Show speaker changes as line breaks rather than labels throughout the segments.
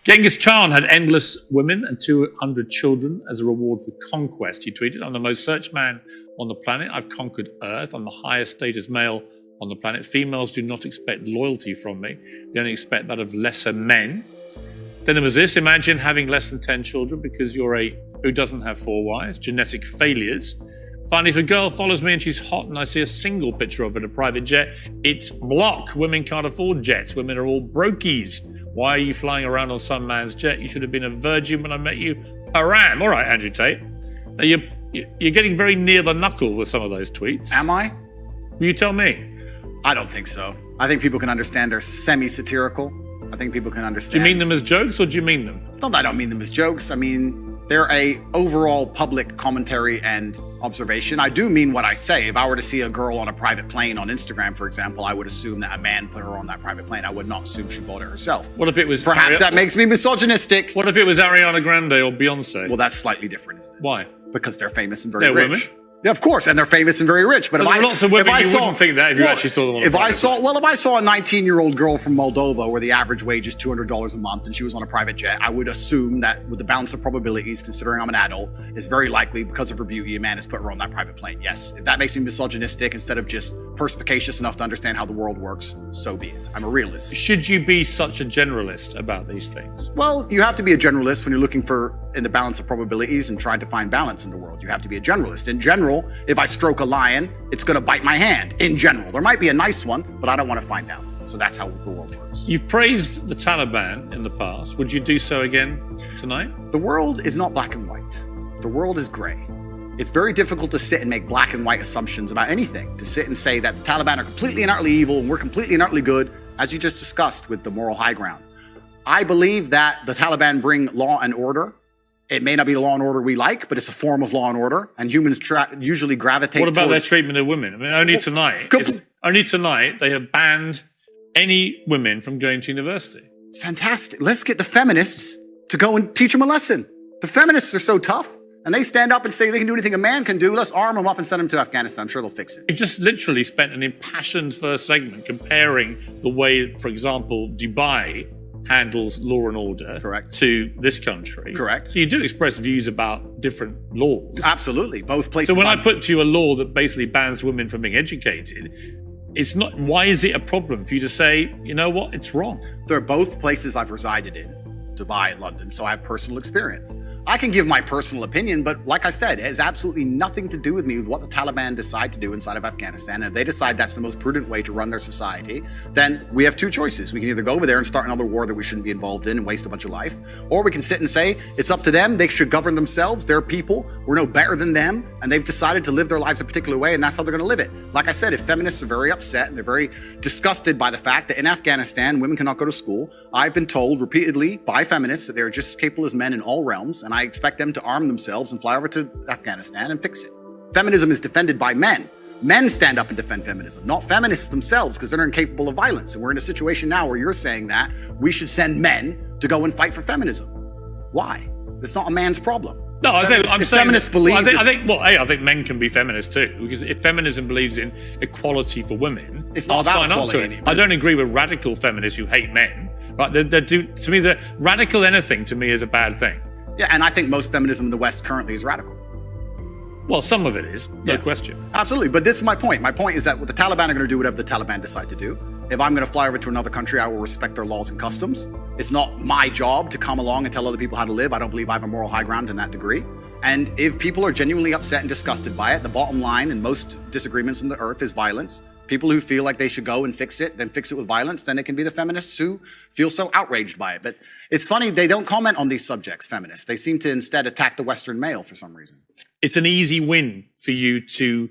Genghis Khan had endless women and 200 children as a reward for conquest, he tweeted. I'm the most searched man on the planet. I've conquered Earth. I'm the highest status male on the planet. Females do not expect loyalty from me. They only expect that of lesser men. Then there was this. Imagine having less than 10 children because you're who doesn't have 4 wives. Genetic failures. Finally, if a girl follows me and she's hot and I see a single picture of her in a private jet, it's block. Women can't afford jets. Women are all brokies. Why are you flying around on some man's jet? You should have been a virgin when I met you. Haram. All right, Andrew Tate. Now you're getting very near the knuckle with some of those tweets.
Am I?
Will you tell me?
I don't think so. I think people can understand they're semi-satirical. I think people can understand.
Do you mean them as jokes or do you mean them?
Not that I don't mean them as jokes. I mean, they're a overall public commentary and observation. I do mean what I say. If I were to see a girl on a private plane on Instagram, for example, I would assume that a man put her on that private plane. I would not assume she bought it herself.
What if it was...
Perhaps that makes me misogynistic.
What if it was Ariana Grande or Beyonce?
Well, that's slightly different, isn't it?
Why?
Because they're famous and very rich.
Women?
Yeah, of course, and they're famous and very rich. But
so
if
there are lots of women you wouldn't think that if you actually saw them on a private plane.
If I saw a 19-year-old girl from Moldova where the average wage is $200 a month and she was on a private jet, I would assume that with the balance of probabilities, considering I'm an adult, it's very likely because of her beauty, a man has put her on that private plane. Yes, if that makes me misogynistic instead of just perspicacious enough to understand how the world works, so be it. I'm a realist.
Should you be such a generalist about these things?
Well, you have to be a generalist when you're looking for in the balance of probabilities and trying to find balance in the world. You have to be a generalist. In general, if I stroke a lion, it's going to bite my hand. In general, there might be a nice one, but I don't want to find out. So that's how the world works.
You've praised the Taliban in the past. Would you do so again tonight?
The world is not black and white. The world is gray. It's very difficult to sit and make black and white assumptions about anything. To sit and say that the Taliban are completely and utterly evil and we're completely and utterly good, as you just discussed with the moral high ground. I believe that the Taliban bring law and order. It may not be the law and order we like, but it's a form of law and order, and humans usually gravitate.
What about
towards...
their treatment of women? I mean, only tonight they have banned any women from going to university.
Fantastic. Let's get the feminists to go and teach them a lesson. The feminists are so tough, and they stand up and say they can do anything a man can do. Let's arm them up and send them to Afghanistan. I'm sure they'll fix it.
You just literally spent an impassioned first segment comparing the way, for example, Dubai handles law and order.
Correct.
To this country.
Correct.
So you do express views about different laws.
Absolutely. Both places.
So when I put to you a law that basically bans women from being educated, it's not, why is it a problem for you to say, you know what, it's wrong?
They're both places I've resided in, Dubai and London, so I have personal experience. I can give my personal opinion, but like I said, it has absolutely nothing to do with me with what the Taliban decide to do inside of Afghanistan. And if they decide that's the most prudent way to run their society, then we have two choices. We can either go over there and start another war that we shouldn't be involved in and waste a bunch of life, or we can sit and say, it's up to them, they should govern themselves, they're people, we're no better than them, and they've decided to live their lives a particular way, and that's how they're gonna live it. Like I said, if feminists are very upset and they're very disgusted by the fact that in Afghanistan, women cannot go to school, I've been told repeatedly by feminists that they're just as capable as men in all realms, and I expect them to arm themselves and fly over to Afghanistan and fix it. Feminism is defended by men. Men stand up and defend feminism, not feminists themselves, because they're incapable of violence. And we're in a situation now where you're saying that we should send men to go and fight for feminism. Why? It's not a man's problem.
No, I think I'm saying
feminists believe.
I think men can be feminists too, because if feminism believes in equality for women,
it's not about equality.
I don't agree with radical feminists who hate men. Right? To me, the radical anything to me is a bad thing.
Yeah, and I think most feminism in the West currently is radical.
Well, some of it is, no question.
Absolutely, but this is my point. My point is that the Taliban are going to do whatever the Taliban decide to do. If I'm going to fly over to another country, I will respect their laws and customs. It's not my job to come along and tell other people how to live. I don't believe I have a moral high ground in that degree. And if people are genuinely upset and disgusted by it, the bottom line in most disagreements on the earth is violence. People who feel like they should go and fix it, then fix it with violence, then it can be the feminists who feel so outraged by it. But it's funny, they don't comment on these subjects, feminists. They seem to instead attack the Western male for some reason.
It's an easy win for you to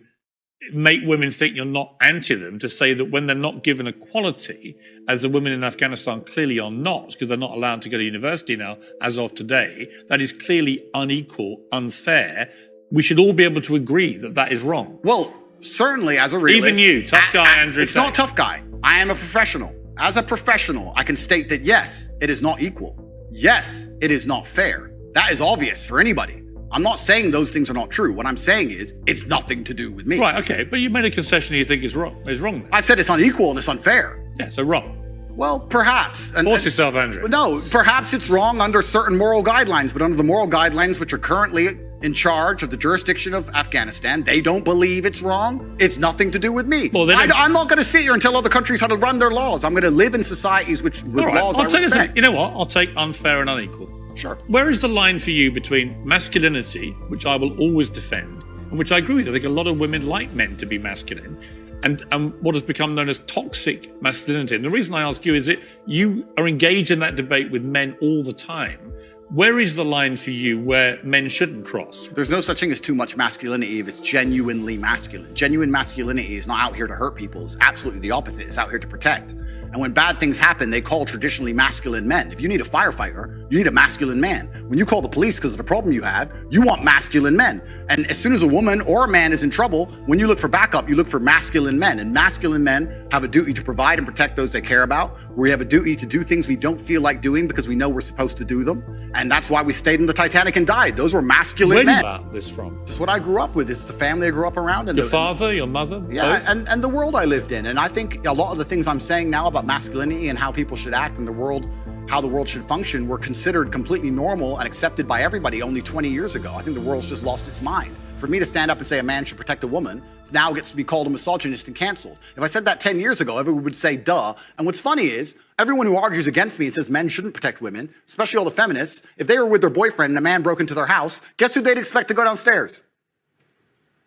make women think you're not anti them, to say that when they're not given equality, as the women in Afghanistan clearly are not, because they're not allowed to go to university now, as of today, that is clearly unequal, unfair. We should all be able to agree that that is wrong.
Well, certainly as a realist.
Even you, tough guy Andrew Tate.
It's not tough guy. I am a professional. As a professional, I can state that yes, it is not equal. Yes, it is not fair. That is obvious for anybody. I'm not saying those things are not true. What I'm saying is it's nothing to do with me.
Right, okay, but you made a concession you think is wrong. It's wrong then.
I said it's unequal and it's unfair.
Yeah, so wrong.
Well, perhaps.
Force yourself, Andrew.
No, perhaps it's wrong under certain moral guidelines, but under the moral guidelines which are currently in charge of the jurisdiction of Afghanistan, they don't believe it's wrong. It's nothing to do with me.
Well,
I'm not going to sit here and tell other countries how to run their laws. I'm going to live in societies with laws I respect.
You know what? I'll take unfair and unequal.
Sure.
Where is the line for you between masculinity, which I will always defend, and which I agree with? I think a lot of women like men to be masculine, and what has become known as toxic masculinity. And the reason I ask you is that you are engaged in that debate with men all the time. Where is the line for you where men shouldn't cross?
There's no such thing as too much masculinity if it's genuinely masculine. Genuine masculinity is not out here to hurt people. It's absolutely the opposite. It's out here to protect. And when bad things happen, they call traditionally masculine men. If you need a firefighter, you need a masculine man. When you call the police because of the problem you have, you want masculine men. And as soon as a woman or a man is in trouble, when you look for backup, you look for masculine men. And masculine men have a duty to provide and protect those they care about. We have a duty to do things we don't feel like doing because we know we're supposed to do them. And that's why we stayed in the Titanic and died. Those were masculine men.
Where do you get this from?
This is what I grew up with. This is the family I grew up around. And
your father, your mother?
Yeah,
both?
and the world I lived in. And I think a lot of the things I'm saying now about masculinity and how people should act in the world, how the world should function, were considered completely normal and accepted by everybody only 20 years ago. I think the world's just lost its mind. For me to stand up and say a man should protect a woman now gets to be called a misogynist and canceled. If I said that 10 years ago, everyone would say, duh. And what's funny is, everyone who argues against me and says men shouldn't protect women, especially all the feminists, if they were with their boyfriend and a man broke into their house, guess who they'd expect to go downstairs?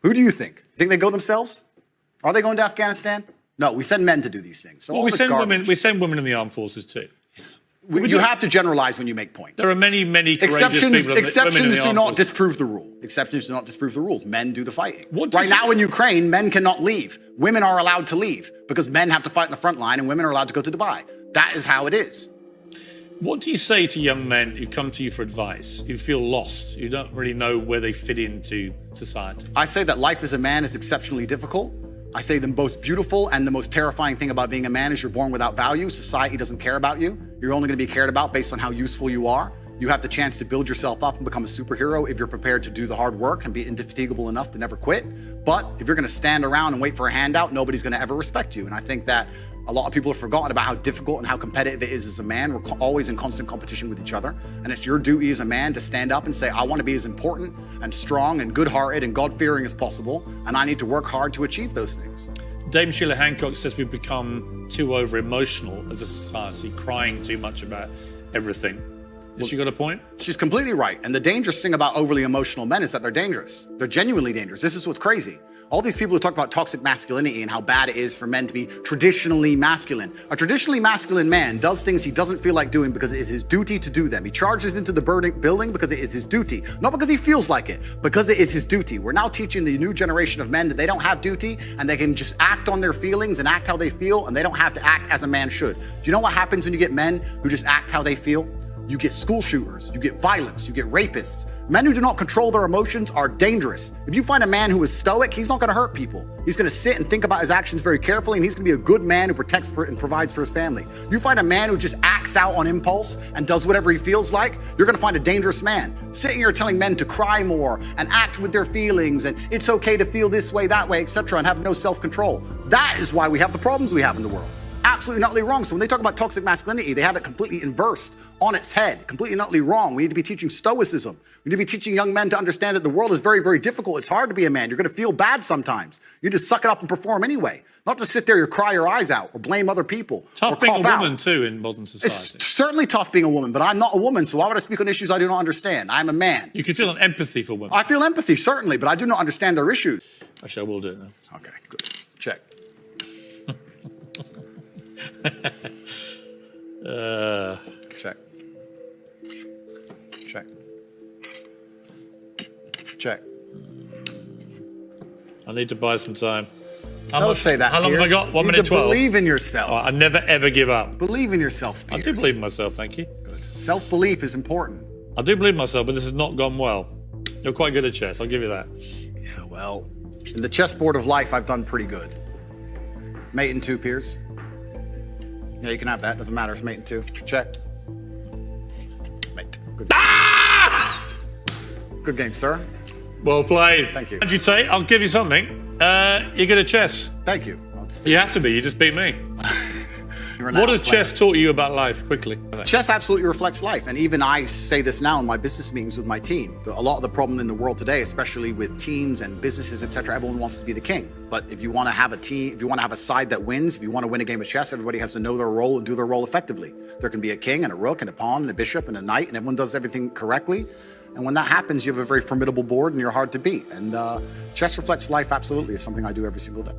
Who do you think? Think they go themselves? Are they going to Afghanistan? No, we send men to do these things. So
well, we send women in the armed forces too.
You have to generalize when you make points.
There are many courageous people.
Exceptions do not disprove the rule. Exceptions do not disprove the rules. Men do the fighting. Right now in Ukraine, men cannot leave. Women are allowed to leave because men have to fight in the front line and women are allowed to go to Dubai. That is how it is.
What do you say to young men who come to you for advice, who feel lost, who don't really know where they fit into society?
I say that life as a man is exceptionally difficult. I say the most beautiful and the most terrifying thing about being a man is you're born without value. Society doesn't care about you. You're only going to be cared about based on how useful you are. You have the chance to build yourself up and become a superhero if you're prepared to do the hard work and be indefatigable enough to never quit. But if you're going to stand around and wait for a handout, nobody's going to ever respect you. And I think that a lot of people have forgotten about how difficult and how competitive it is as a man. We're always in constant competition with each other. And it's your duty as a man to stand up and say, I want to be as important and strong and good-hearted and God-fearing as possible. And I need to work hard to achieve those things.
Dame Sheila Hancock says we've become too over-emotional as a society, crying too much about everything. Has she got a point?
She's completely right. And the dangerous thing about overly emotional men is that they're dangerous. They're genuinely dangerous. This is what's crazy. All these people who talk about toxic masculinity and how bad it is for men to be traditionally masculine. A traditionally masculine man does things he doesn't feel like doing because it is his duty to do them. He charges into the building because it is his duty. Not because he feels like it, because it is his duty. We're now teaching the new generation of men that they don't have duty and they can just act on their feelings and act how they feel and they don't have to act as a man should. Do you know what happens when you get men who just act how they feel? You get school shooters, you get violence, you get rapists. Men who do not control their emotions are dangerous. If you find a man who is stoic, he's not going to hurt people. He's going to sit and think about his actions very carefully, and he's going to be a good man who protects and provides for his family. You find a man who just acts out on impulse and does whatever he feels like, you're going to find a dangerous man. Sitting here telling men to cry more and act with their feelings and it's okay to feel this way, that way, etc., and have no self-control. That is why we have the problems we have in the world. Absolutely and utterly wrong. So when they talk about toxic masculinity, they have it completely inversed on its head, completely and utterly wrong. We need to be teaching stoicism. We need to be teaching young men to understand that the world is very, very difficult. It's hard to be a man. You're going to feel bad sometimes. You need to suck it up and perform anyway. Not to sit there and cry your eyes out or blame other people.
Tough being a woman too in modern society.
It's certainly tough being a woman, but I'm not a woman, so why would I speak on issues I do not understand? I'm a man.
You can feel an empathy for women.
I feel empathy, certainly, but I do not understand their issues.
Actually, I will do it now.
Okay, good. Check. Check. Check. Check.
I need to buy some time.
Don't say that.
How long have I got? 1 minute 12.
Believe in yourself.
Oh, I never ever give up.
Believe in yourself, Piers.
I do believe in myself, thank you.
Good. Self-belief is important.
I do believe in myself, but this has not gone well. You're quite good at chess, I'll give you that.
Yeah, well, in the chessboard of life, I've done pretty good. Mate in 2, Piers. Yeah, you can have that. Doesn't matter. It's mate in 2. Check. Mate. Good.
Ah!
Good game, sir.
Well played.
Thank you.
Andrew Tate, I'll give you something. You're good at chess.
Thank you.
You have to be. You just beat me. What has chess taught you about life, quickly?
Chess absolutely reflects life. And even I say this now in my business meetings with my team. A lot of the problem in the world today, especially with teams and businesses, etc., everyone wants to be the king. But if you want to have a team, if you want to have a side that wins, if you want to win a game of chess, everybody has to know their role and do their role effectively. There can be a king and a rook and a pawn and a bishop and a knight, and everyone does everything correctly. And when that happens, you have a very formidable board and you're hard to beat. And chess reflects life absolutely. It's something I do every single day.